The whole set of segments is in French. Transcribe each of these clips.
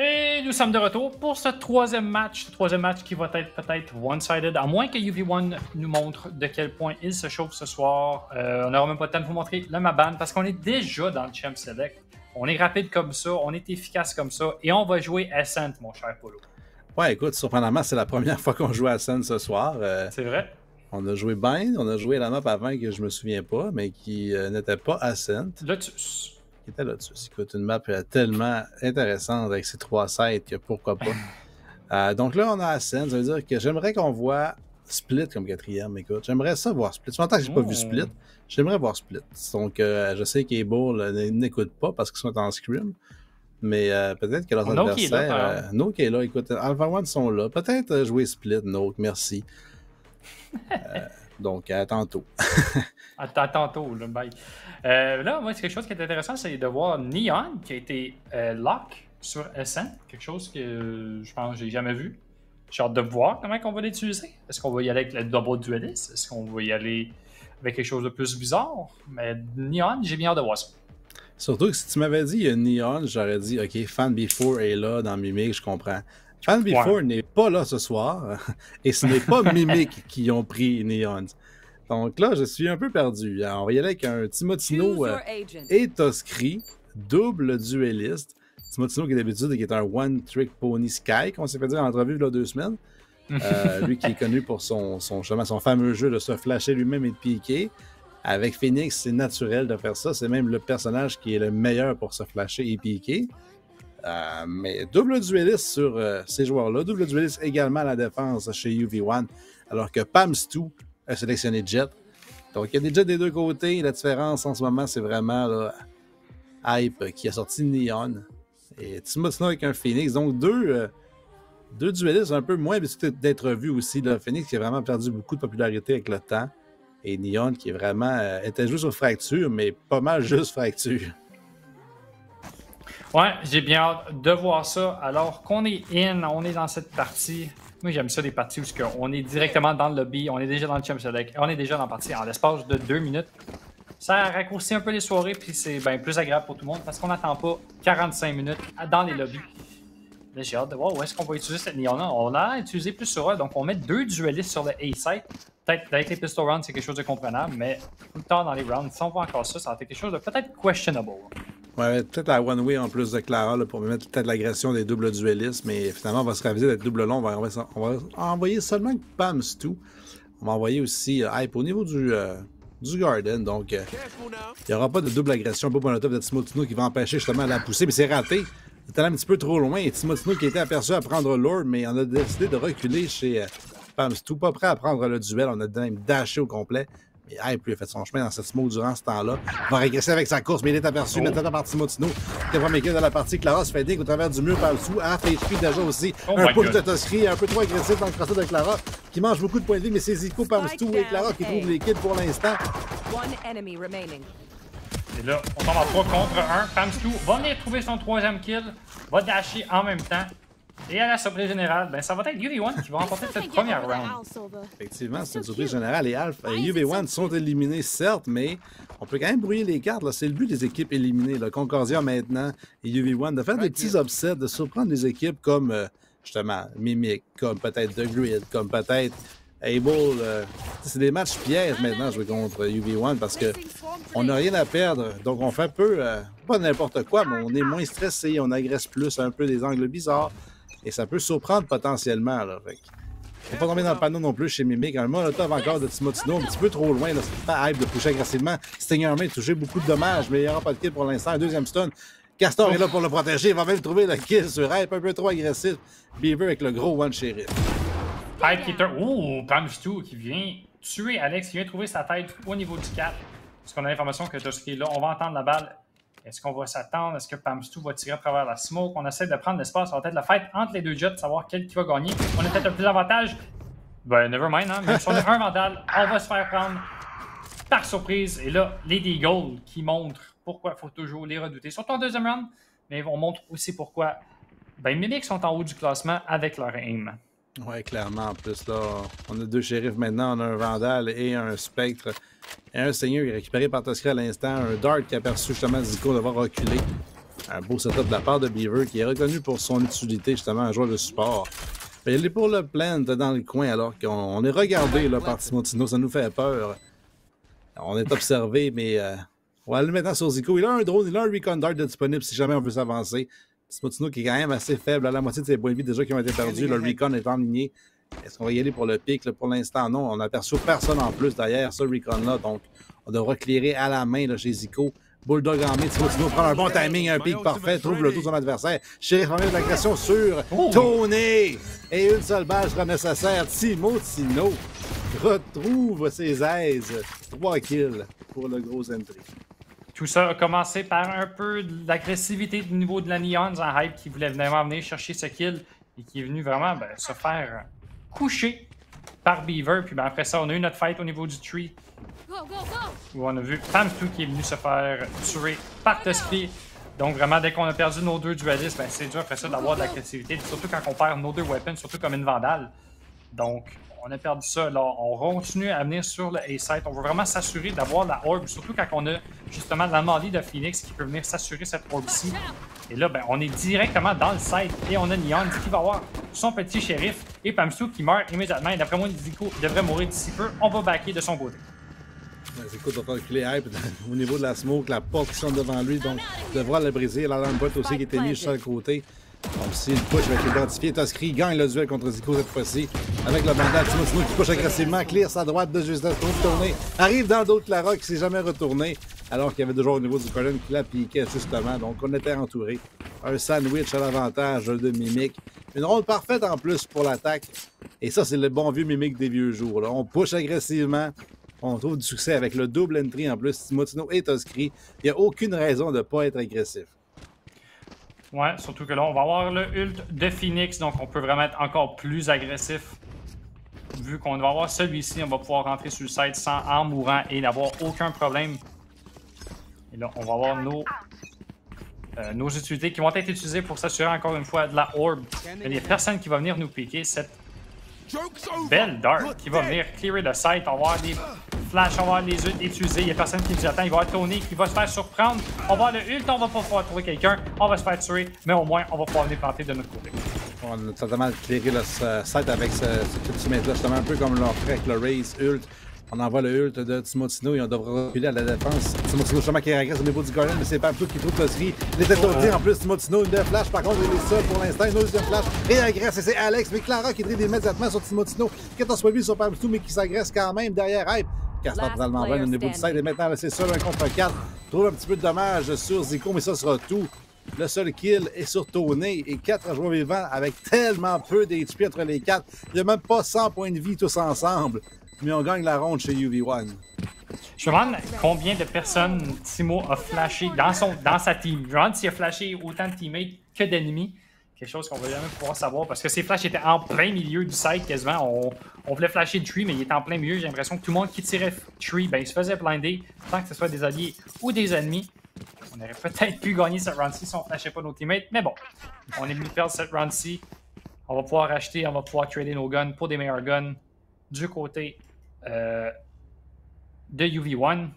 Et nous sommes de retour pour ce troisième match qui va être peut-être one-sided, à moins que UV1 nous montre de quel point il se chauffe ce soir. On n'aura même pas le temps de vous montrer le Maban parce qu'on est déjà dans le Champ Select. On est rapide comme ça, on est efficace comme ça, et on va jouer Ascent, mon cher Polo. Ouais, écoute, surprenamment, c'est la première fois qu'on joue à Ascent ce soir. C'est vrai? On a joué Bind, on a joué la map avant que je me souviens pas, mais qui n'était pas Ascent. Lotus. Qui était Lotus. Écoute, une map tellement intéressante avec ses 3 sites que pourquoi pas. Donc là, on a Ascent, ça veut dire que j'aimerais qu'on voit Split comme quatrième. Écoute, j'aimerais ça voir Split. Ça fait longtemps que j'ai pas vu Split. J'aimerais voir Split. Donc, je sais qu'Able n'écoute pas parce qu'ils sont en scrim. Mais peut-être que leurs adversaires... Nook est là, écoute, Alpha One sont là. Peut-être jouer Split, Nook, merci. Donc, à tantôt. À tantôt, là, bye. Là, moi, c'est quelque chose qui est intéressant, c'est de voir Neon qui a été lock sur Ascent. Quelque chose que je pense que j'ai jamais vu. J'ai hâte de voir comment on va l'utiliser. Est-ce qu'on va y aller avec le double duelist? Est-ce qu'on va y aller avec quelque chose de plus bizarre? Mais Neon, j'ai bien hâte de voir ça. Surtout que si tu m'avais dit Neon, j'aurais dit, OK, Fan Before est là dans Mimic, je comprends. Fan Before n'est pas là ce soir, et ce n'est pas Mimic qui ont pris Neon. Donc là, je suis un peu perdu. Alors, on va y aller avec un Timotino et Toskri, double dueliste. Timotino qui est d'habitude qui est un one-trick pony Sky, qu'on s'est fait dire en entrevue il y a 2 semaines. Lui qui est connu pour son fameux jeu de se flasher lui-même et de piquer. Avec Phoenix, c'est naturel de faire ça. C'est même le personnage qui est le meilleur pour se flasher et piquer. Mais double dueliste sur ces joueurs-là. Double dueliste également à la défense chez UV1. Alors que Pam2 a sélectionné Jet. Donc il y a des Jets des deux côtés. La différence en ce moment, c'est vraiment là, Hype qui a sorti Neon. Et Timotino avec un Phoenix. Donc deux duellistes un peu moins habitués d'être vus aussi. Là. Phoenix qui a vraiment perdu beaucoup de popularité avec le temps. Et Neon qui est vraiment était juste sur fracture, mais pas mal juste fracture. Ouais, j'ai bien hâte de voir ça. Alors qu'on est on est dans cette partie. Moi, j'aime ça, des parties où on est directement dans le lobby, on est déjà dans le Champ Select, on est déjà dans la partie en l'espace de 2 minutes. Ça raccourcit un peu les soirées, puis c'est bien plus agréable pour tout le monde parce qu'on n'attend pas 45 minutes dans les lobbies. Là, j'ai hâte de voir où est-ce qu'on va utiliser cette Neon-là. On l'a utilisé plus sur elle, donc on met 2 duellistes sur le A-site. Peut-être avec les pistol rounds, c'est quelque chose de comprenable, mais tout le temps dans les rounds, si on voit encore ça, ça va être quelque chose de peut-être questionable. Ouais, peut-être la one way en plus de Clara là, pour mettre peut-être l'agression des doubles duellistes, mais finalement, on va se raviser d'être double long. On va envoyer seulement Pam2. On va envoyer aussi Hype au niveau du Garden. Donc, il n'y aura pas de double agression. Pas Molotov de Timotino qui va empêcher justement la pousser, mais c'est raté. C'était un petit peu trop loin. Et Timotino qui était aperçu à prendre Lord, mais on a décidé de reculer chez Pam2. Pas prêt à prendre le duel. On a même dashé au complet. Mais Hype lui a fait son chemin dans cette smoke durant ce temps-là. Il va régresser avec sa course, mais il est aperçu maintenant par Timotino. Le premier kill de la partie. Clara se fait dig au travers du mur par le dessous. Half HP déjà aussi. Un push de Toskri, un peu trop agressif dans le crosset de Clara, qui mange beaucoup de points de vie, mais c'est Zico, Pam2 et Clara qui trouvent les kills pour l'instant. Et là, on tombe en 3 contre 1. Pam2 va venir trouver son 3e kill, va dasher en même temps. Et à la surprise générale, ben ça va être UV1 qui va remporter cette première round. Effectivement, c'est une surprise générale. Et Alpha et UV1 sont éliminés, certes, mais on peut quand même brouiller les cartes. C'est le but des équipes éliminées. Là. Concordia maintenant et UV1 de faire des petits upsets, de surprendre les équipes comme justement Mimic, comme peut-être The Grid, comme peut-être Able. C'est des matchs pièges maintenant jouer contre UV1 parce qu'on n'a rien à perdre. Donc on fait un peu, pas n'importe quoi, mais on est moins stressé, on agresse plus, un peu des angles bizarres. Et ça peut surprendre potentiellement. Là. Fait faut pas tomber dans le panneau non plus chez Mimic. Un molotov encore de Timotino, un petit peu trop loin. C'est pas Hype de toucher agressivement. Stinger Main touché beaucoup de dommages, mais il n'y aura pas de kill pour l'instant. Un deuxième stun. Castor est là pour le protéger. Il va même trouver le kill sur Hype, un peu trop agressif. Beaver avec le gros one sheriff. Hype qui est un... Ouh, Pam2 qui vient tuer Alex, qui vient trouver sa tête au niveau du cap. Parce qu'on a l'information que Toski est là. On va entendre la balle. Est-ce qu'on va s'attendre? Est-ce que Pam2 va tirer à travers la smoke? On essaie de prendre l'espace. Ça va être la fight entre les deux jets, savoir quel qui va gagner. On a peut-être un plus d'avantage. Ben, never mind, hein? Même si on a un vandal, on va se faire prendre par surprise. Et là, les Deagles qui montrent pourquoi il faut toujours les redouter. Surtout en deuxième round, mais on montre aussi pourquoi ben, Mimic sont en haut du classement avec leur aim. Ouais, clairement. En plus, là, on a 2 shérifs maintenant. On a un Vandal et un Spectre. Et un Seigneur qui est récupéré par Toskri à l'instant. Un Dart qui a aperçu justement Zico devoir reculer. Un beau setup de la part de Beaver qui est reconnu pour son utilité, justement, un joueur de support. Il est pour le plant dans le coin alors qu'on est regardé là, par Timotino, ça nous fait peur. On est observé, mais on va aller maintenant sur Zico. Il a un drone, il a un recon dart disponible si jamais on veut s'avancer. Timotino qui est quand même assez faible, à la moitié de ses points de vie déjà qui ont été perdus. Le recon est enligné. Est-ce qu'on va y aller pour le pic? Là, pour l'instant, non. On n'aperçoit personne en plus derrière ce recon-là, donc on devra clairer à la main là, chez Zico. Bulldog en main, Timotino prend un bon timing, un pic parfait, trouve le tout son adversaire. Sheriff en met de l'agression sur Tony! Et une seule balle sera nécessaire. Timotino retrouve ses aises. 3 kills pour le gros entry. Tout ça a commencé par un peu d'agressivité du niveau de la Neons en hype qui voulait vraiment venir chercher ce kill et qui est venu vraiment se faire coucher par Beaver. Puis après ça, on a eu notre fight au niveau du tree. Où on a vu Pam2 qui est venu se faire tuer par Tusky. Donc vraiment, dès qu'on a perdu nos deux dualistes, c'est dur après ça d'avoir de l'agressivité. Surtout quand on perd nos deux weapons, surtout comme une vandale. Donc, on a perdu ça. Là, on continue à venir sur le A-site. On veut vraiment s'assurer d'avoir la orb, surtout quand on a justement l'anomalie de Phoenix qui peut venir s'assurer cette orb-ci. Et là, on est directement dans le site et on a Neon qui va avoir son petit shérif et Pamsou qui meurt immédiatement. Et d'après moi, Zico devrait mourir d'ici peu. On va backer de son côté. Zico doit reculer hype au niveau de la smoke, la porte qui sont devant lui, donc il devra le briser. L'alarme bot aussi qui était mis sur le côté. Donc s'il push avec l'identifié, Tusky gagne le duel contre Zico cette fois-ci. Avec le bandage, Timotino qui push agressivement, clear sa droite de justesse, trouve tourner. Arrive dans d'autres Clara qui s'est jamais retourné. Alors qu'il y avait déjà au niveau du colonne qui la piquait justement. Donc on était entouré. Un sandwich à l'avantage de Mimic. Une ronde parfaite en plus pour l'attaque. Et ça, c'est le bon vieux Mimic des vieux jours. Là. On push agressivement. On trouve du succès avec le double entry en plus. Timotino et Tusky. Il n'y a aucune raison de ne pas être agressif. Ouais, surtout que là, on va avoir le ult de Phoenix. Donc on peut vraiment être encore plus agressif. Vu qu'on va avoir celui-ci, on va pouvoir rentrer sur le site en mourant et n'avoir aucun problème. Et là, on va avoir nos utilités qui vont être utilisées pour s'assurer encore une fois de la orb. Il n'y a personne qui va venir nous piquer cette belle dart qui va venir clearer le site. On va avoir des flashs, on va avoir les ults utilisés. Il n'y a personne qui nous attend. Il va y avoir Tony qui va se faire surprendre. On va avoir le ult, on va pas pouvoir trouver quelqu'un. On va se faire tuer, mais au moins, on va pouvoir venir planter de notre côté. On a totalement clearé le site avec ce ultimate-là, justement un peu comme leur fait avec le Raze ult. On envoie le ult de Timotino et on devra reculer à la défense. Timotino justement qui régresse au niveau du Garden, mais c'est pas tout qui trouve Tusky. Il était tourné en plus, Timotino, une flash, par contre il est seul pour l'instant, une deuxième flash, réagresse et c'est Alex, mais Clara qui drive immédiatement sur Timotino. 14 points de vie sur Pamsou, mais qui s'agresse quand même derrière Hype. Castor totalement run au niveau du side et maintenant c'est seul un contre 4. Trouve un petit peu de dommage sur Zico, mais ça sera tout. Le seul kill est sur Tony et 4 joueurs vivants avec tellement peu d'HP entre les 4. Il n'y a même pas 100 points de vie tous ensemble. Mais on gagne la ronde chez UV1. Je me demande combien de personnes Timo a flashé dans sa team. Je me demande s'il a flashé autant de teammates que d'ennemis. Quelque chose qu'on va jamais pouvoir savoir parce que ces flashs étaient en plein milieu du site quasiment. On voulait flasher le tree, mais il était en plein milieu. J'ai l'impression que tout le monde qui tirait tree, il se faisait blinder, tant que ce soit des alliés ou des ennemis. On aurait peut-être pu gagner cette round-ci si on flashait pas nos teammates. Mais bon, on est venu perdre cette round-ci. On va pouvoir acheter, on va pouvoir trader nos guns pour des meilleurs guns du côté de UV1.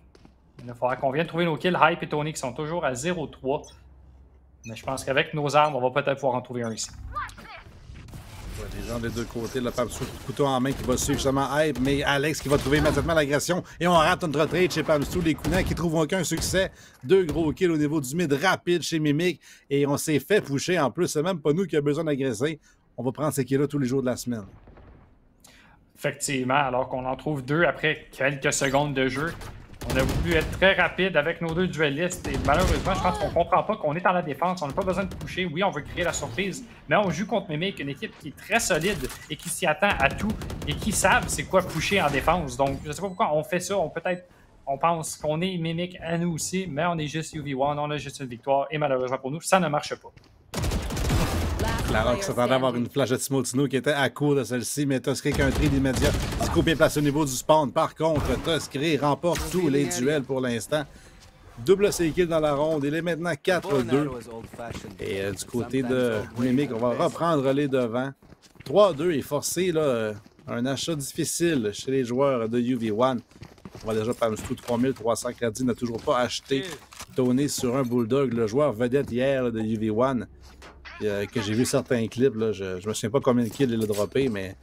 Il va falloir qu'on vienne trouver nos kills. Hype et Tony qui sont toujours à 0-3. Mais je pense qu'avec nos armes, on va peut-être pouvoir en trouver un ici. Ouais, les gens des deux côtés, le Pamsou, couteau en main qui va suivre justement Hype, mais Alex qui va trouver immédiatement l'agression. Et on rate notre trade chez Pamsou, les Counans qui trouvent aucun succès. 2 gros kills au niveau du mid rapide chez Mimic. Et on s'est fait pusher en plus. C'est même pas nous qui avons besoin d'agresser. On va prendre ces kills-là tous les jours de la semaine. Effectivement, alors qu'on en trouve 2 après quelques secondes de jeu. On a voulu être très rapide avec nos 2 duellistes et malheureusement, je pense qu'on comprend pas qu'on est dans la défense. On n'a pas besoin de pusher. Oui, on veut créer la surprise, mais on joue contre Mimic, une équipe qui est très solide et qui s'y attend à tout et qui savent c'est quoi pusher en défense. Donc, je sais pas pourquoi on fait ça. On pense qu'on est Mimic à nous aussi, mais on est juste UV1, on a juste une victoire et malheureusement pour nous, ça ne marche pas. Clara qui s'attendait à avoir une flash de Timotino qui était à court de celle-ci, mais Tusky avec un trade immédiat. Zico bien placé au niveau du spawn. Par contre, Tusky remporte tous les duels pour l'instant. Double ses kills dans la ronde. Il est maintenant 4-2. Et du côté de Mimic, on va reprendre les devants. 3-2 est forcé, là, un achat difficile chez les joueurs de UV1. On voit déjà Pamstu 3300 crédits, n'a toujours pas acheté Tony sur un Bulldog, le joueur vedette hier là, de UV1, que j'ai vu certains clips. Là, je me souviens pas combien de kills il a droppé, mais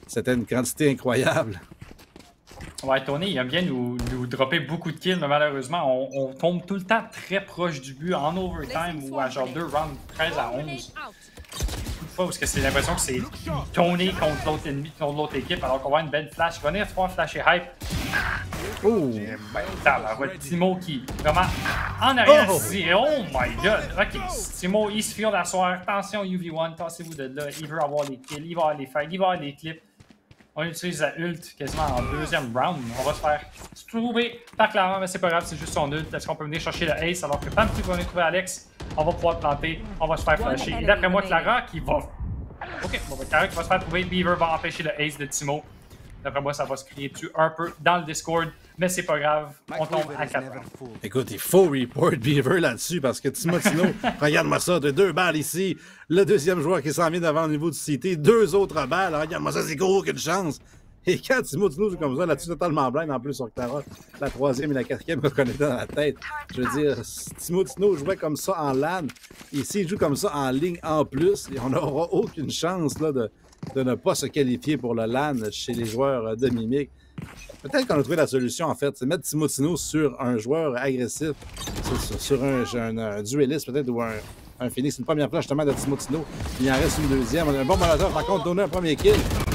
c'était une quantité incroyable. Ouais, Tony, il aime bien nous dropper beaucoup de kills, mais malheureusement, on tombe tout le temps très proche du but en overtime ou à genre 2 rounds 13 à 11. Parce que c'est l'impression que c'est Tony contre l'autre ennemi, contre l'autre équipe, alors qu'on va avoir une belle flash. Venir se faire flasher hype. Oh! Timo qui vraiment en arrière tiré. Oh my god! Ok, Timo, il se file la soirée. Attention, UV1, tassez-vous de là. Il veut avoir les kills, il va avoir les fights, il va avoir les clips. On utilise la ult quasiment en deuxième round. On va se faire trouver par Clara, mais c'est pas grave, c'est juste son ult. Est-ce qu'on peut venir chercher le ace alors que Pamstu va venir trouver Alex? On va pouvoir planter, on va se faire flasher. Et d'après moi, Clara qui va. Ok, bon, Clara qui va se faire trouver. Beaver va empêcher le ace de Timo. D'après moi, ça va se crier dessus un peu dans le Discord, mais c'est pas grave, on tombe à 4 rounds. Écoute, il faut report Beaver là-dessus parce que Timotino, regarde-moi ça, de 2 balles ici. Le deuxième joueur qui s'en vient devant au niveau du CT, 2 autres balles. Regarde-moi ça, c'est gros, aucune chance. Et quand Timotino joue comme ça, là-dessus, totalement blind en plus sur Clara, la troisième et la quatrième qu'on connaît dans la tête. Je veux dire, Timotino jouait comme ça en LAN, et s'il joue comme ça en ligne en plus, on n'aura aucune chance là, de ne pas se qualifier pour le LAN chez les joueurs de Mimic. Peut-être qu'on a trouvé la solution, en fait, c'est mettre Timotino sur un joueur agressif, sur un dueliste peut-être, ou un Phoenix. Une première flash justement de Timotino, il en reste une deuxième. On a un bon molotov, par contre, donner un premier kill.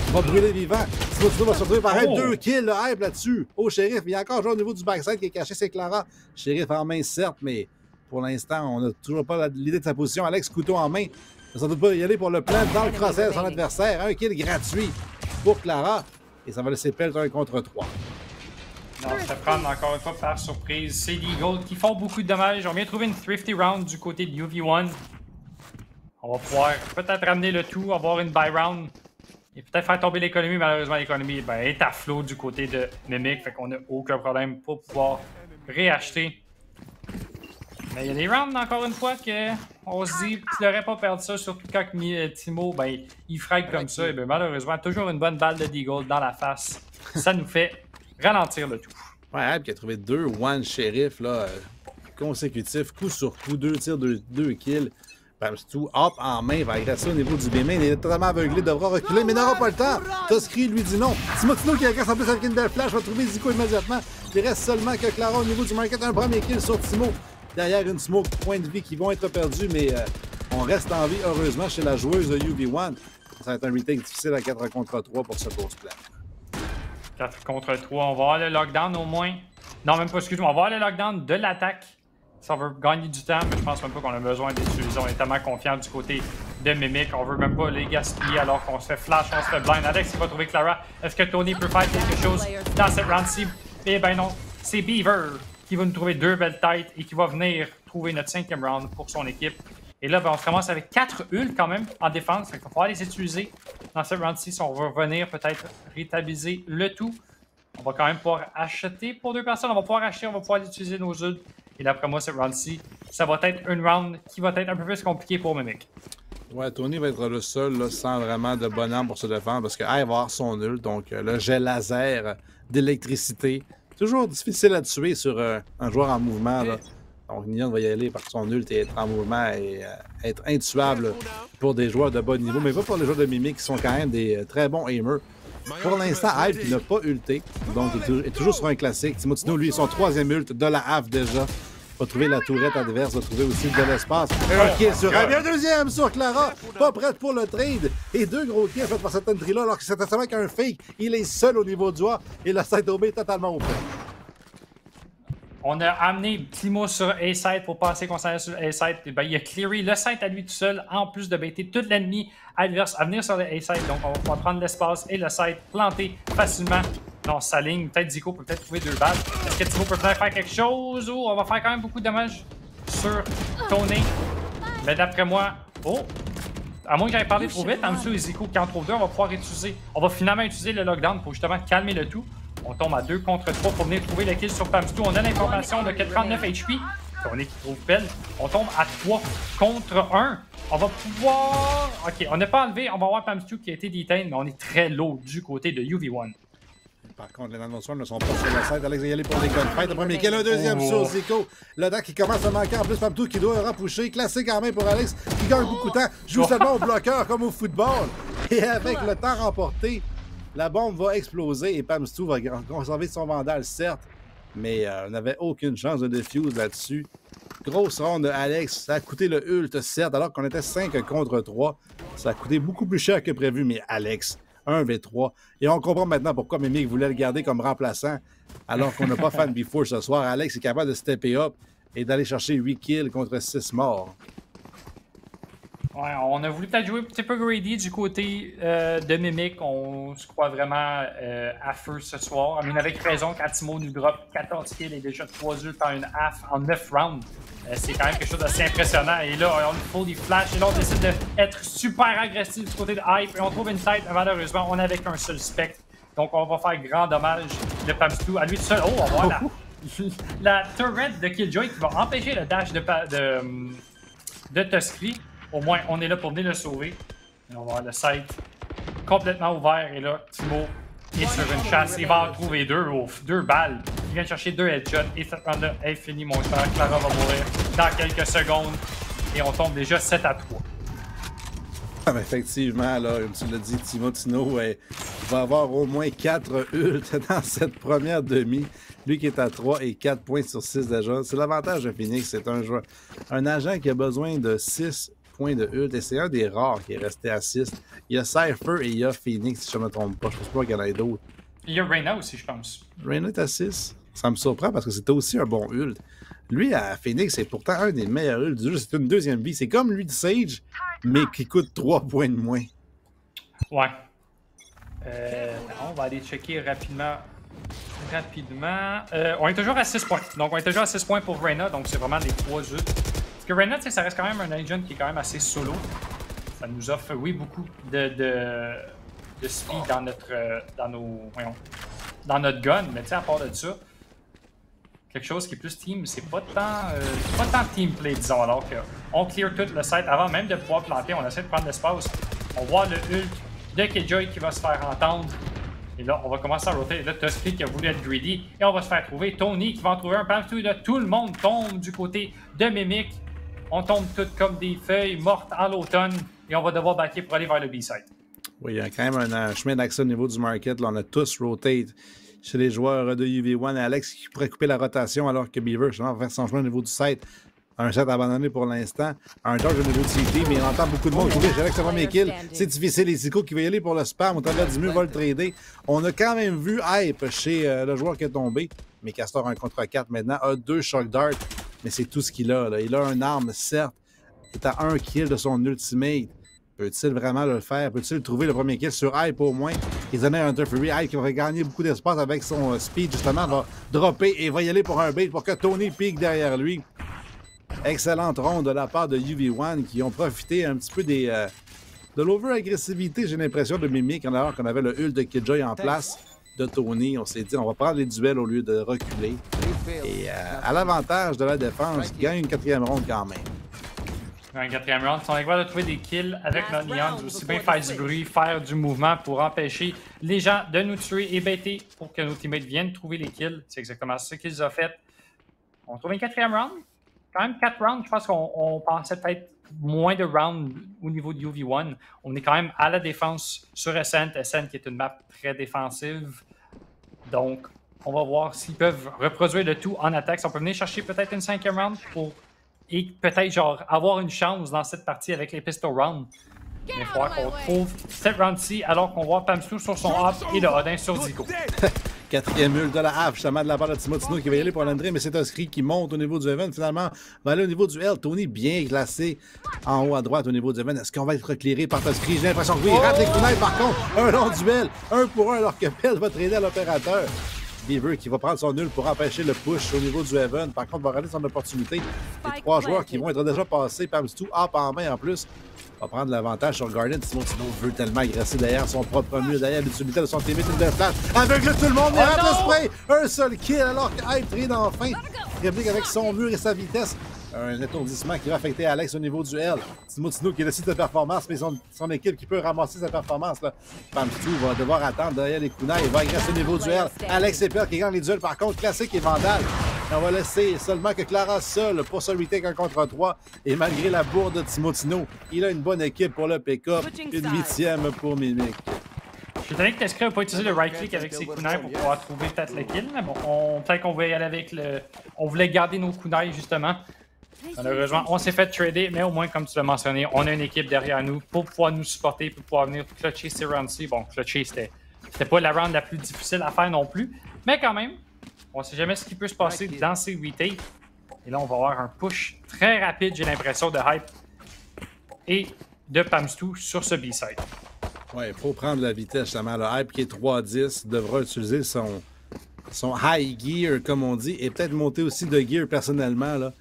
On va brûler vivant. Timotino va se retrouver par 2 kills, le hype là-dessus. Oh, Shérif, il y a encore un joueur au niveau du backside qui est caché, c'est Clara. Shérif en main, certes, mais pour l'instant, on n'a toujours pas l'idée de sa position. Alex, couteau en main. Il ne sans doute pas y aller pour le plan dans le crosset de son adversaire. Un kill gratuit pour Clara. Et ça va laisser Pelt 1 contre 3. Non, ça prend encore une fois par surprise. C'est Eagle qui font beaucoup de dommages. On vient trouver une thrifty round du côté de UV1. On va pouvoir peut-être ramener le tout, avoir une buy round. Et peut-être faire tomber l'économie. Malheureusement, l'économie est à flot du côté de Mimic. Fait qu'on n'a aucun problème pour pouvoir réacheter. Mais il y a des rounds, encore une fois, qu'on se dit qu'il n'aurait pas perdu ça, surtout quand Timo, il frag comme ça. Et bien, malheureusement, toujours une bonne balle de Deagle dans la face. Ça nous fait ralentir le tout. Ouais, Alp qui a trouvé 2 one shérif là, consécutifs, coup sur coup, 2 tirs, 2 kills. Pamstu, hop, en main, va agresser au niveau du B-main. Il est totalement aveuglé, devra reculer, mais n'aura pas le temps. Toskri lui dit non. Timotino qui agresse en plus avec une belle flash, va trouver Zico immédiatement. Il reste seulement que Clara au niveau du market. Un premier kill sur Timo. Derrière une smoke, points de vie qui vont être perdus, mais on reste en vie, heureusement, chez la joueuse de UV1. Ça va être un retake difficile à 4 contre 3 pour ce pause plan. 4 contre 3, on va avoir le lockdown au moins. Non, même pas, excuse-moi, on va avoir le lockdown de l'attaque. Ça veut gagner du temps, mais je pense même pas qu'on a besoin d'utiliser. On est tellement confiant du côté de Mimic. On veut même pas les gaspiller alors qu'on se fait flash, on se fait blind. Alex, il va trouver Clara. Est-ce que Tony peut faire quelque chose dans cette round-ci? Eh ben non, c'est Beaver qui va nous trouver 2 belles têtes et qui va venir trouver notre 5e round pour son équipe. Et là, on se commence avec 4 ults quand même en défense. Il va falloir les utiliser dans cette round-ci si on veut revenir peut-être rétablir le tout. On va quand même pouvoir acheter pour 2 personnes. On va pouvoir acheter, on va pouvoir utiliser nos ults. Et d'après moi, cette round-ci, ça va être une round qui va être un peu plus compliquée pour Mimic. Ouais, Tony va être le seul là, sans vraiment de bonhomme pour se défendre parce qu'il va avoir son ult, donc le jet laser d'électricité. Toujours difficile à tuer sur un joueur en mouvement. Là. Donc, Neon va y aller par son ult et être en mouvement et être intuable pour des joueurs de bas niveau, mais pas pour les joueurs de Mimic qui sont quand même des très bons aimers. Pour l'instant, Hype qui n'a pas ulté, donc il est toujours sur un classique. Timotino, lui, son 3e ult de la half déjà. Va trouver la tourette adverse, va trouver aussi de l'espace. Un kill sur un, bien deuxième sur Clara, pas prête pour le trade. Et 2 gros kills faits par cette entry-là, alors que c'était seulement qu'un fake. Il est seul au niveau du A et le side OB est totalement open. On a amené Timo sur A-side pour passer concernant sur A-side. Il a clearé le site à lui tout seul, en plus de baiter tout l'ennemi adverse à venir sur le A-side. Donc, on va pouvoir prendre l'espace et le site planter facilement dans sa ligne. Peut-être Zico peut peut-être trouver 2 balles. Est-ce que Timo peut faire quelque chose? Ou on va faire quand même beaucoup de dommages sur Tony. Mais d'après moi, à moins que j'aille parlé trop vite, Amsu et Zico qui en trouvent 2, on va pouvoir utiliser. On va finalement utiliser le lockdown pour justement calmer le tout. On tombe à 2 contre 3 pour venir trouver le kill sur Pamstu. On a l'information de 39 HP. Tony qui trouve Pelle. On tombe à 3 contre 1. On va pouvoir... Ok, on n'a pas enlevé. On va avoir Pamstu qui a été detained, mais on est très low du côté de UV1. Par contre, les annonceurs ne sont pas sur le site. Alex va y aller pour les gunfights. Le premier kill, un deuxième sur Zico. Le temps qui commence à manquer. En plus, Pamtou qui doit rapoucher. Classique en main pour Alex qui gagne beaucoup de temps. Joue seulement au bloqueur comme au football. Et avec le temps remporté, la bombe va exploser et Pamstou va conserver son vandal, certes. Mais on n'avait aucune chance de defuse là-dessus. Grosse ronde de Alex. Ça a coûté le ult, certes, alors qu'on était 5 contre 3. Ça a coûté beaucoup plus cher que prévu, mais Alex, 1v3. Et on comprend maintenant pourquoi Mimic voulait le garder comme remplaçant, alors qu'on n'a pas Fan Before ce soir. Alex est capable de stepper up et d'aller chercher 8 kills contre 6 morts. Ouais, on a voulu peut-être jouer un petit peu greedy du côté de Mimic. On se croit vraiment à feu ce soir. Mais avec raison, quand Timo nous drop 14 kills et déjà 3 ults par une half en 9 rounds, c'est quand même quelque chose d'assez impressionnant. Et là, on faut des flashs et là, on décide d'être super agressif du côté de Hype. Et on trouve une tête. Malheureusement, on n'avait qu'un seul spectre. Donc, on va faire grand dommage de Pamstou à lui tout seul. Oh, on va voir la turret de Killjoy qui va empêcher le dash de Tuskry. Au moins, on est là pour venir le sauver. Et on va voir le site complètement ouvert. Et là, Timo est sur une chasse. Il va en trouver deux balles. Il vient chercher 2 headshots. Et cette round-là est finie, mon cher. Clara va mourir dans quelques secondes. Et on tombe déjà 7 à 3. Effectivement, là, comme tu l'as dit, Tino va avoir au moins 4 ults dans cette première demi. Lui qui est à 3 et 4 points sur 6 déjà. C'est l'avantage de Phoenix. C'est un agent qui a besoin de 6 points de ult et c'est un des rares qui est resté à 6. Il y a Cypher et il y a Phoenix, si je ne me trompe pas. Je ne pense pas qu'il y en ait d'autres. Il y a Reyna aussi, je pense. Reyna est à 6. Ça me surprend parce que c'était aussi un bon ult. Lui, à Phoenix, c'est pourtant un des meilleurs ults du jeu. C'est une deuxième vie. C'est comme lui de Sage, mais qui coûte 3 points de moins. Ouais. On va aller checker rapidement. On est toujours à 6 points. Donc, on est toujours à 6 points pour Reyna. Donc, c'est vraiment les 3 ults. Parce que Reyna, ça reste quand même un agent qui est quand même assez solo. Ça nous offre, oui, beaucoup de speed dans notre gun. Mais tu sais, à part de ça, quelque chose qui est plus team, c'est pas tant teamplay, disons. Alors qu'on clear tout le site avant même de pouvoir planter. On essaie de prendre l'espace. On voit le ult de Killjoy qui va se faire entendre. Et là, on va commencer à roter. Là, Tuskry qui a voulu être greedy. Et on va se faire trouver Tony qui va en trouver un Pamstou. Et là, tout le monde tombe du côté de Mimic. On tombe toutes comme des feuilles mortes en l'automne. Et on va devoir backer pour aller vers le B-side. Oui, il y a quand même un chemin d'accès au niveau du market. Là, on a tous rotate chez les joueurs de UV1. Alex qui pourrait couper la rotation alors que Beaver, justement, va faire son chemin au niveau du site. Un set abandonné pour l'instant. Un dodge au niveau de CT, mais il entend beaucoup de monde courir. Alex, c'est premier kill. C'est difficile. Les Zico qui va y aller pour le spam. Au travers du mur, va le trader. On a quand même vu Hype chez le joueur qui est tombé. Mais Castor, 1 contre 4 maintenant, a 2 shock darts. Mais c'est tout ce qu'il a, là. Il a une arme, certes. Il est à 1 kill de son ultimate. Peut-il vraiment le faire? Peut-il trouver le premier kill sur Hype au moins? Il donne un Hunter Fury. Hype qui va gagner beaucoup d'espace avec son speed, justement, va dropper et va y aller pour un bait pour que Tony pique derrière lui. Excellente ronde de la part de UV1 qui ont profité un petit peu de l'over-agressivité, j'ai l'impression, de Mimic, alors qu'on avait le ult de Killjoy en place de Tony. On s'est dit, on va prendre les duels au lieu de reculer. Et à l'avantage de la défense, qui gagne une 4e ronde quand même. Un 4e round, on est capable de trouver des kills avec notre Neon, aussi bien faire du bruit, faire du mouvement pour empêcher les gens de nous tuer et baiter pour que nos teammates viennent trouver les kills. C'est exactement ce qu'ils ont fait. On trouve une 4e round. Quand même 4 rounds, je pense qu'on pensait peut-être moins de rounds au niveau de UV1. On est quand même à la défense sur Ascent. Ascent qui est une map très défensive. Donc, on va voir s'ils peuvent reproduire le tout en attaque. Si on peut venir chercher peut-être une 5e round pour... Et peut-être genre avoir une chance dans cette partie avec les pistol rounds. Mais il faudra qu'on trouve cette round-ci alors qu'on voit Pamstou sur son hop et le Odin sur Zico. 4e ult de la half, justement de la part de Timo qui va y aller pour l'entrée, mais c'est Tuskry qui monte au niveau du Heaven. Finalement, va aller au niveau du L. Tony bien classé en haut à droite au niveau du Heaven. Est-ce qu'on va être éclairé par Tuskry? J'ai l'impression que oui. Il rate les fenêtres par contre. Un long duel, 1 pour 1 alors que Pell va trader à l'opérateur. Beaver qui va prendre son ult pour empêcher le push au niveau du Heaven. Par contre, va rater son opportunité. Les 3 joueurs qui vont être déjà passés. Pamstou, hop en main en plus. Va prendre l'avantage sur Garden. Tino veut tellement agresser derrière son propre mur, derrière l'utilité de son teammate, une flash. Avec le tout le monde, il rate le spray. Un seul kill alors que Hype trade enfin. Réplique avec son mur et sa vitesse. Un étourdissement qui va affecter Alex au niveau du L. Timotino qui décide de performance, mais son équipe qui peut ramasser sa performance. Pamstu va devoir attendre derrière les kunai. Il va agresser au niveau du L. Alex et Pell qui gagne les duels par contre. Classique et Vandal. On va laisser seulement que Clara seule pour se retake 1 contre 3. Et malgré la bourde de Timotino, il a une bonne équipe pour le pick-up. Une 8e pour Mimic. Je suis étonné que Tescray n'a pas utilisé le right-click avec ses kunai pour pouvoir trouver peut-être le kill, mais bon, peut-être qu'on va y aller avec le... On voulait garder nos kunai, justement. Malheureusement, on s'est fait trader, mais au moins, comme tu l'as mentionné, on a une équipe derrière nous pour pouvoir nous supporter, pour pouvoir venir clutcher ces rounds-ci. Bon, clutcher, c'était pas la round la plus difficile à faire non plus, mais quand même, on sait jamais ce qui peut se passer dans ces retakes. Et là, on va avoir un push très rapide, j'ai l'impression, de Hype et de Pamstu sur ce B-side. Ouais, il faut prendre la vitesse, justement. Le Hype qui est 3-10 devra utiliser son high gear, comme on dit, et peut-être monter aussi de gear personnellement, là.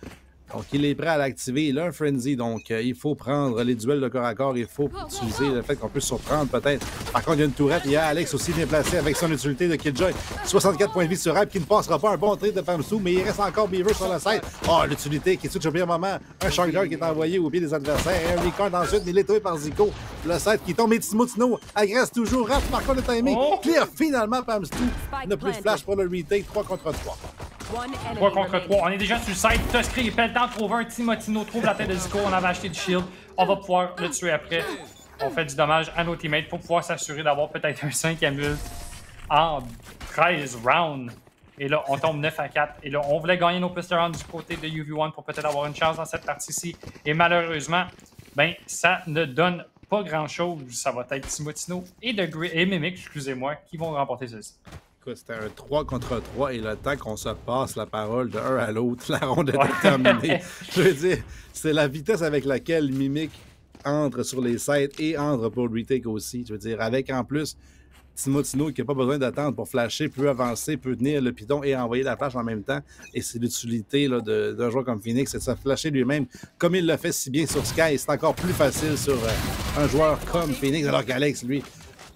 Donc, il est prêt à l'activer. Il a un Frenzy, donc il faut prendre les duels de corps à corps. Il faut utiliser le fait qu'on peut se surprendre, peut-être. Par contre, il y a une tourette. Il y a Alex aussi bien placé avec son utilité de Killjoy. 64 points de vie sur Hype qui ne passera pas. Un bon trade de Pamstu, mais il reste encore Beaver sur la side. Oh, l'utilité qui switch au pire moment. Un Shark Dart qui est envoyé au pied des adversaires. Et un Record ensuite, mais il est trouvé par Zico. Le side qui tombe. Et Timotino agresse toujours. Rate par contre le timing. Clear finalement Pamstu. Il n'a plus de flash pour le retake. 3 contre 3. 3 contre 3. On est déjà sur le side. Tuskry, il fait le temps de trouver un Timotino. Trouve la tête de Zico. On avait acheté du shield. On va pouvoir le tuer après. On fait du dommage à nos teammates pour pouvoir s'assurer d'avoir peut-être un 5e ult en 13 rounds. Et là, on tombe 9 à 4. Et là, on voulait gagner nos pistol rounds du côté de UV1 pour peut-être avoir une chance dans cette partie-ci. Et malheureusement, ben, ça ne donne pas grand-chose. Ça va être Timotino et Mimic, excusez-moi, qui vont remporter ceci. Écoute, c'était un 3 contre 3 et le temps qu'on se passe la parole de un à l'autre, la ronde est terminée. Je veux dire, c'est la vitesse avec laquelle Mimic entre sur les sites et entre pour le retake aussi. Je veux dire, avec en plus Timotino qui n'a pas besoin d'attendre pour flasher, peut avancer, peut tenir le piton et envoyer la flash en même temps. Et c'est l'utilité d'un joueur comme Phoenix, c'est de se flasher lui-même comme il le fait si bien sur Sky. C'est encore plus facile sur un joueur comme Phoenix, alors qu'Alex, lui,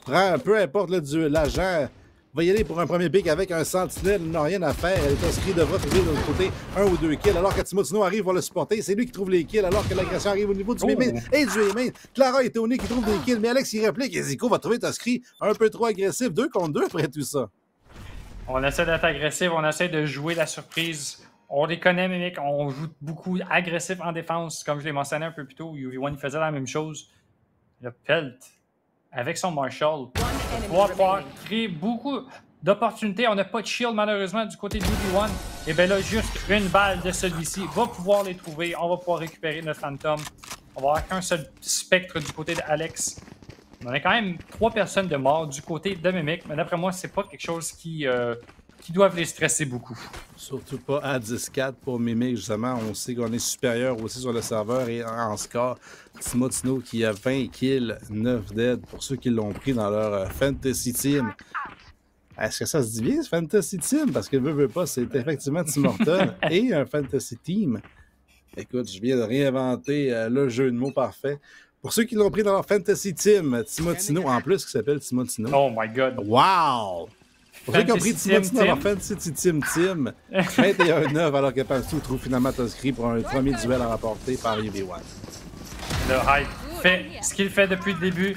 prend peu importe l'agent. Va y aller pour un premier pick avec un sentinelle, n'a rien à faire. Tescray devra trouver de l'autre côté 1 ou 2 kills alors que Timotino arrive pour le supporter. C'est lui qui trouve les kills alors que l'agression arrive au niveau du main et du main. Clara et Tony qui trouvent des kills, mais Alex il réplique et Zico va trouver Tescray un peu trop agressif. 2 contre 2 après tout ça. On essaie d'être agressif, on essaie de jouer la surprise. On les connaît, Mimic, on joue beaucoup agressif en défense. Comme je l'ai mentionné un peu plus tôt, UV1 il faisait la même chose. Le Pelt. Avec son Marshall, on va pouvoir créer beaucoup d'opportunités. On n'a pas de shield malheureusement du côté de UV1. Et bien là, juste une balle de celui-ci va pouvoir les trouver. On va pouvoir récupérer notre Phantom. On va avoir qu'un seul spectre du côté d'Alex. On a quand même 3 personnes de mort du côté de Mimic. Mais d'après moi, c'est pas quelque chose qui doivent les stresser beaucoup. Surtout pas à 10-4 pour Mimic, justement. On sait qu'on est supérieur aussi sur le serveur et en score. Timotino qui a 20 kills, 9 dead pour ceux qui l'ont pris dans leur Fantasy Team. Est-ce que ça se dit bien, ce Fantasy Team? Parce que veut pas, c'est effectivement Tim Horton et un Fantasy Team. Écoute, je viens de réinventer le jeu de mots parfait. Pour ceux qui l'ont pris dans leur Fantasy Team, Timotino en plus qui s'appelle Timotino. Oh my god. Wow! Pour ceux qui ont pris Timotino dans leur Fantasy Team 21-9 alors que Pamstu trouve finalement Tescray pour un premier duel à remporter par UV1. Le Hype fait ce qu'il fait depuis le début.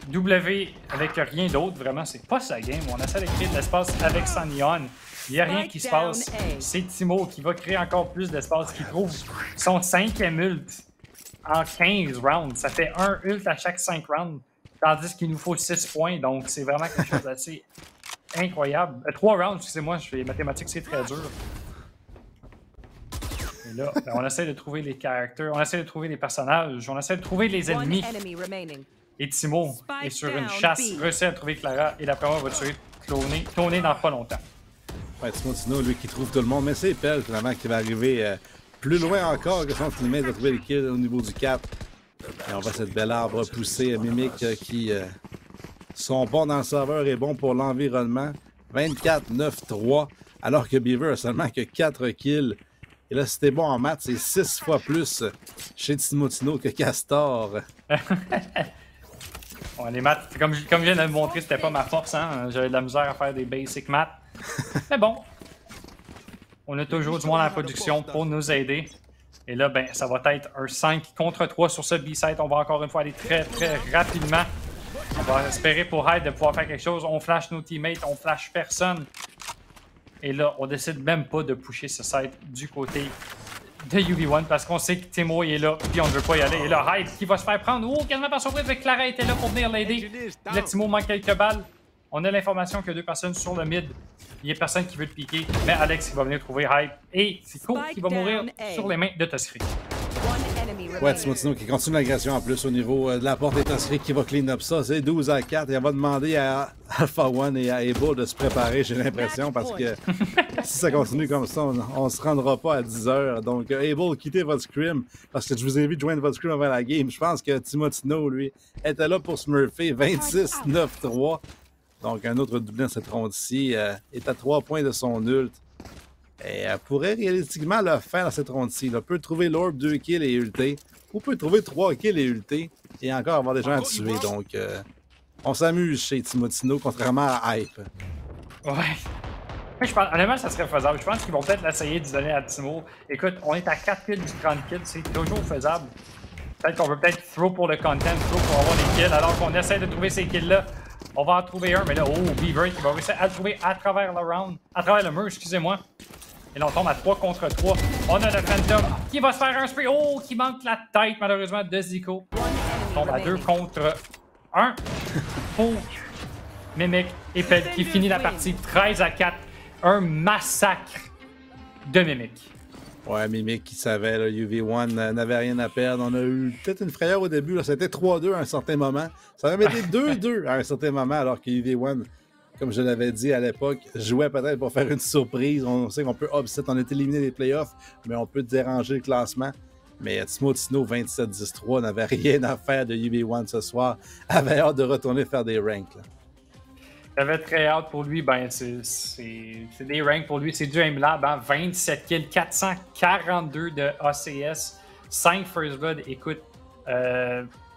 W avec rien d'autre, vraiment, c'est pas sa game. On essaie de créer de l'espace avec son Neon. Il n'y a rien qui se passe. C'est Timo qui va créer encore plus d'espace, qui trouve son 5e ult en 15 rounds. Ça fait un ult à chaque 5 rounds, tandis qu'il nous faut 6 points. Donc, c'est vraiment quelque chose d'assez incroyable. 3 rounds, excusez-moi, je fais les mathématiques, c'est très dur. Et là, ben, on essaie de trouver les caractères, on essaie de trouver les personnages, on essaie de trouver les ennemis. Et Timo est sur une chasse, réussit à trouver Clara et d'après moi, va tuer Tony dans pas longtemps. Ouais, Timotino, lui qui trouve tout le monde, mais c'est Pell finalement qui va arriver plus loin encore que son teammate va trouver le kill au niveau du cap. Et on voit cette belle arbre pousser Mimic qui sont bons dans le serveur et bons pour l'environnement. 24-9-3, alors que Beaver a seulement que 4 kills. Et là, si t'es bon en maths, c'est 6 fois plus chez Timotino que Castor. Bon, les maths, comme je viens de le montrer, c'était pas ma force, hein? J'avais de la misère à faire des basic maths. Mais bon, on a toujours du monde à la production pour nous aider. Et là, ben, ça va être un 5 contre 3 sur ce B-side. On va encore une fois aller très, très rapidement. On va espérer pour Hyde de pouvoir faire quelque chose. On flash nos teammates, on flash personne. Et là, on décide même pas de pusher ce site du côté de UV1 parce qu'on sait que Timo est là, puis on ne veut pas y aller. Et là, Hyde qui va se faire prendre. Oh, quasiment par surprise, mais Clara était là pour venir l'aider. Là, Timo manque quelques balles. On a l'information qu'il y a 2 personnes sur le mid. Il n'y a personne qui veut le piquer, mais Alex qui va venir trouver Hyde. Et c'est Ko qui va mourir sur les mains de Tosri. Ouais, Timotino qui continue l'agression en plus au niveau de la porte des Tosri qui va clean up ça. C'est 12-4 et elle va demander à Alpha One et à Able de se préparer, j'ai l'impression, parce que si ça continue comme ça, on se rendra pas à 10 heures. Donc, Able, quittez votre scrim parce que je vous invite de joindre votre scrim avant la game. Je pense que Timotino, lui, était là pour smurfer 26-9-3. Donc, un autre doublé dans cette ronde-ci est à 3 points de son ult. Et elle pourrait réalistiquement le faire dans cette ronde-ci. Elle peut trouver l'orbe 2 kills et ulter. Ou peut trouver 3 kills et ulter. Et encore avoir des gens à tuer. Donc, on s'amuse chez Timotino, contrairement à Hype. Ouais. Je pense, honnêtement, ça serait faisable. Je pense qu'ils vont peut-être l'essayer de donner à Timo. Écoute, on est à 4 kills du 30 kills. C'est toujours faisable. Peut-être qu'on veut peut-être throw pour le content, throw pour avoir des kills, alors qu'on essaie de trouver ces kills-là. On va en trouver un, mais là, Beaver qui va réussir à le trouver à travers le round, à travers le mur, excusez-moi. Et là, on tombe à 3 contre 3. On a le Phantom qui va se faire un spray. Oh, qui manque la tête, malheureusement, de Zico. On tombe à 2 contre 1 pour Mimic et Ped qui finit la partie 13-4. Un massacre de Mimic. Ouais, Mimic qui savait, là, UV1 n'avait rien à perdre. On a eu peut-être une frayeur au début. C'était 3-2 à un certain moment. Ça avait été 2-2 à un certain moment, alors que UV1, comme je l'avais dit à l'époque, jouait peut-être pour faire une surprise. On sait qu'on peut upset, on est éliminé des playoffs, mais on peut déranger le classement. Mais Timotino 27-13 n'avait rien à faire de UV1 ce soir. Avait hâte de retourner faire des ranks. Là. J'avais très hâte pour lui, ben c'est des ranks pour lui, c'est du MLab, hein? 27 kills, 442 de ACS, 5 First Blood. Écoute,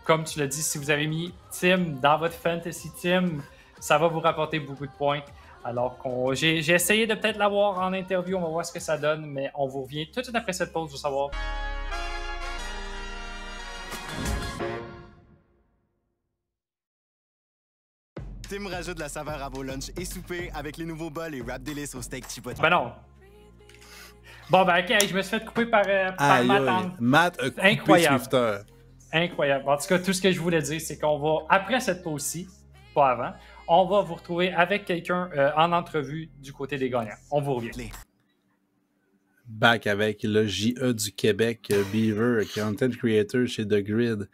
comme tu l'as dit, si vous avez mis Tim dans votre Fantasy Team, ça va vous rapporter beaucoup de points. Alors j'ai essayé de peut-être l'avoir en interview, on va voir ce que ça donne, mais on vous revient tout de suite après cette pause pour savoir. Tim rajoute de la saveur à vos lunchs et soupers avec les nouveaux bols et wrap délices au steak chipotle. Ben non. Bon, ben ok, je me suis fait couper par Matt. Matt a coupé incroyable. Swifter. Incroyable. En tout cas, tout ce que je voulais dire, c'est qu'on va, après cette pause-ci, pas avant, on va vous retrouver avec quelqu'un en entrevue du côté des gagnants. On vous revient. Back avec le JE du Québec, Beaver, content creator chez The Grid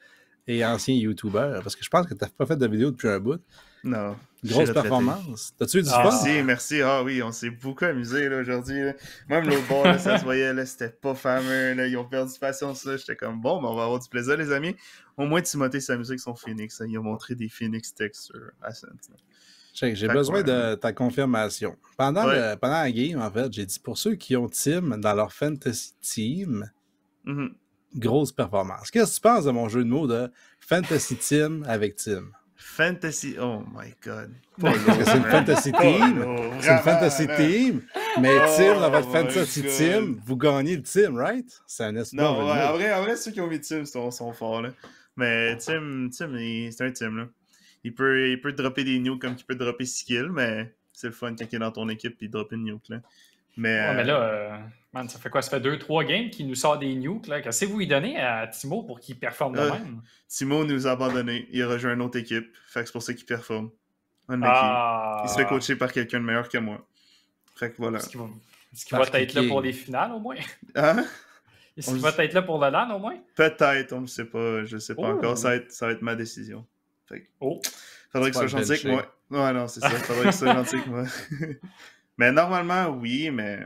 et ancien YouTuber. Parce que je pense que tu n'as pas fait de vidéo depuis un bout. Non. Grosse performance. T'as-tu eu du fun? Merci. Ah oui, on s'est beaucoup amusé là, aujourd'hui. Là. Même l'autre bord, là, ça se voyait, là, c'était pas fameux. Là, ils ont perdu patience. J'étais comme, bon, ben, on va avoir du plaisir, les amis. Au moins, Timothée s'est amusé avec son Phoenix. Hein. Ils ont montré des Phoenix textures à Ascent. J'ai besoin de ta confirmation. Pendant la game, en fait, j'ai dit, pour ceux qui ont Tim dans leur Fantasy Team, grosse performance. Qu'est-ce que tu penses de mon jeu de mots de Fantasy Team avec Tim? Fantasy, oh my god. C'est une Fantasy Team. C'est une Fantasy Team. Mais Tim, dans votre Fantasy Team, vous gagnez le Team, right? C'est un espoir. Non, ouais, en vrai, ceux qui ont mis Tim sont forts. Là. Mais Tim c'est un Tim. Là. Il peut dropper des nukes comme il peut dropper 6 kills, mais c'est le fun quand il est dans ton équipe et dropper une nuke. Là. Mais là, man, ça fait quoi? Ça fait 2-3 games qu'il nous sort des nukes. Qu'est-ce que vous lui donnez à Timo pour qu'il performe de même? Timo nous a abandonnés. Il a rejoint une autre équipe. Fait que c'est pour ça qu'il performe. Il se fait coacher par quelqu'un de meilleur que moi. Fait que voilà. Est-ce qu'il va être là pour les finales au moins? Hein? Est-ce qu'il va être là pour le LAN au moins? Peut-être, on ne sait pas. Je ne sais pas encore. Ça va être ma décision. Fait que... Faudrait que ce soit gentil avec moi. Ouais, non, c'est ça. Faudrait que ce soit gentil avec moi. Mais normalement, oui, mais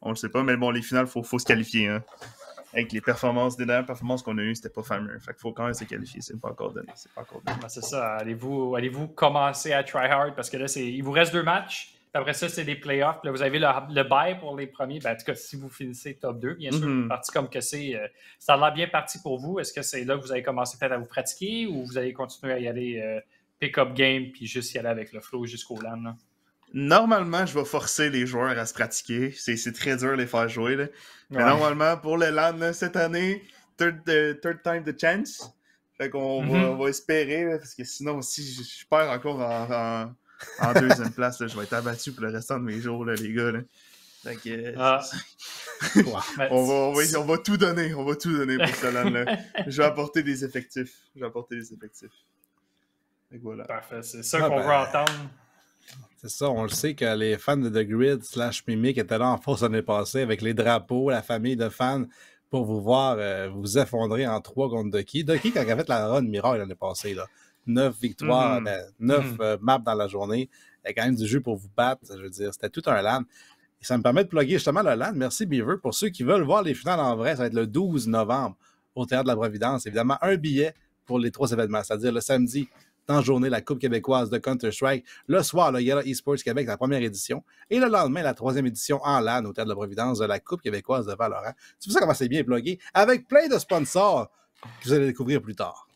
on le sait pas. Mais bon, les finales, faut se qualifier. Hein. Avec les dernières performances qu'on a eues, c'était pas fameux. Fait qu'il faut quand même se qualifier. C'est pas encore donné. Ben, c'est ça. Allez-vous commencer à try hard? Parce que là, il vous reste 2 matchs. Après ça, c'est des playoffs. Là, vous avez le bye pour les premiers. Ben, en tout cas, si vous finissez top 2, bien sûr, parti comme que c'est, ça a l'air bien parti pour vous. Est-ce que c'est là que vous allez commencer peut-être à vous pratiquer ou vous allez continuer à y aller pick-up game puis juste y aller avec le flow jusqu'au LAN? Là? Normalement, je vais forcer les joueurs à se pratiquer. C'est très dur de les faire jouer. Là. Mais normalement, pour le LAN, là, cette année, third time the chance. Fait qu'on va espérer, là, parce que sinon, si je perds encore en deuxième place, là, je vais être abattu pour le restant de mes jours, là, les gars. Là. Fait que, on va tout donner. On va tout donner pour ce LAN-là. Je vais apporter des effectifs. Fait que voilà. Parfait, c'est ça qu'on veut entendre. C'est ça, on le sait que les fans de The Grid / Mimic étaient là en force l'année passée avec les drapeaux, la famille de fans pour vous voir vous effondrer en 3 contre Ducky. Ducky, quand il a fait la run miracle l'année passée, là, 9 victoires, 9 maps dans la journée, il y a quand même du jeu pour vous battre. Je veux dire, c'était tout un LAN. Et ça me permet de plugger justement le LAN. Merci Beaver. Pour ceux qui veulent voir les finales en vrai, ça va être le 12 novembre au Théâtre de la Providence. Évidemment, un billet pour les 3 événements, c'est-à-dire le samedi, dans la journée, la Coupe québécoise de Counter-Strike. Le soir, le Gala Esports Québec, la première édition. Et le lendemain, la 3e édition en LAN au Théâtre de la Providence de la Coupe québécoise de Valorant. C'est pour ça comment c'est bien plugué, avec plein de sponsors que vous allez découvrir plus tard.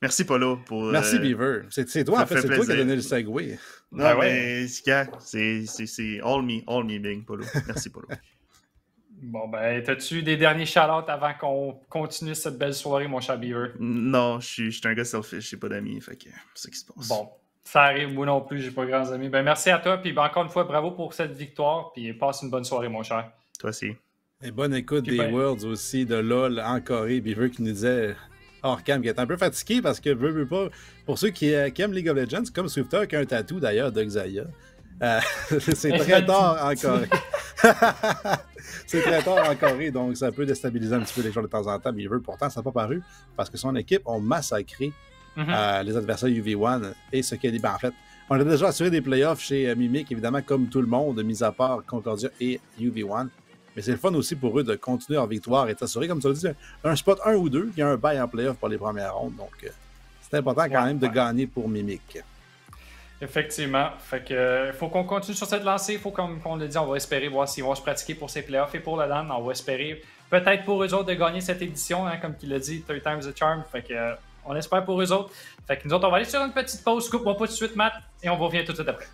Merci, Polo. Merci, Beaver. C'est toi, en fait, c'est toi qui as donné le segue. Non, mais c'est all me, Bing, Polo. Merci, Polo. Bon, ben, t'as-tu des derniers shout-outs avant qu'on continue cette belle soirée, mon cher Beaver? Non, je suis un gars selfish, j'ai pas d'amis, fait que c'est ce qui se passe. Bon, ça arrive, moi non plus, j'ai pas grands amis. Ben, merci à toi, puis ben, encore une fois, bravo pour cette victoire, puis passe une bonne soirée, mon cher. Toi aussi. Et bonne écoute des Worlds aussi, de LOL en Corée. Beaver qui nous disait hors cam qu'il est un peu fatigué parce que veut pas. Pour ceux qui aiment League of Legends, c'est comme Swifter qui a un tatou d'ailleurs de Xayah. C'est très tard en Corée. C'est très tard en Corée, donc ça peut déstabiliser un petit peu les joueurs de temps en temps. Beaver, pourtant, ça n'a pas paru parce que son équipe a massacré les adversaires UV1 et ce qui est en fait, on a déjà assuré des playoffs chez Mimic, évidemment, comme tout le monde, mis à part Concordia et UV1. Mais c'est le fun aussi pour eux de continuer en victoire et de s'assurer, comme tu l'as dit, un spot 1 ou 2, il y a un bail en playoff pour les premières rondes. Donc, c'est important quand même de gagner pour Mimic. Effectivement. Fait que faut qu'on continue sur cette lancée. Il faut, comme on l'a dit, on va espérer voir s'ils vont se pratiquer pour ces playoffs et pour le LAN. On va espérer peut-être pour eux autres de gagner cette édition, hein, comme il l'a dit, 3 times the charm. Fait que on espère pour eux autres. Fait que nous autres, on va aller sur une petite pause. Coupe-moi pas tout de suite, Matt, et on va revenir tout de suite après.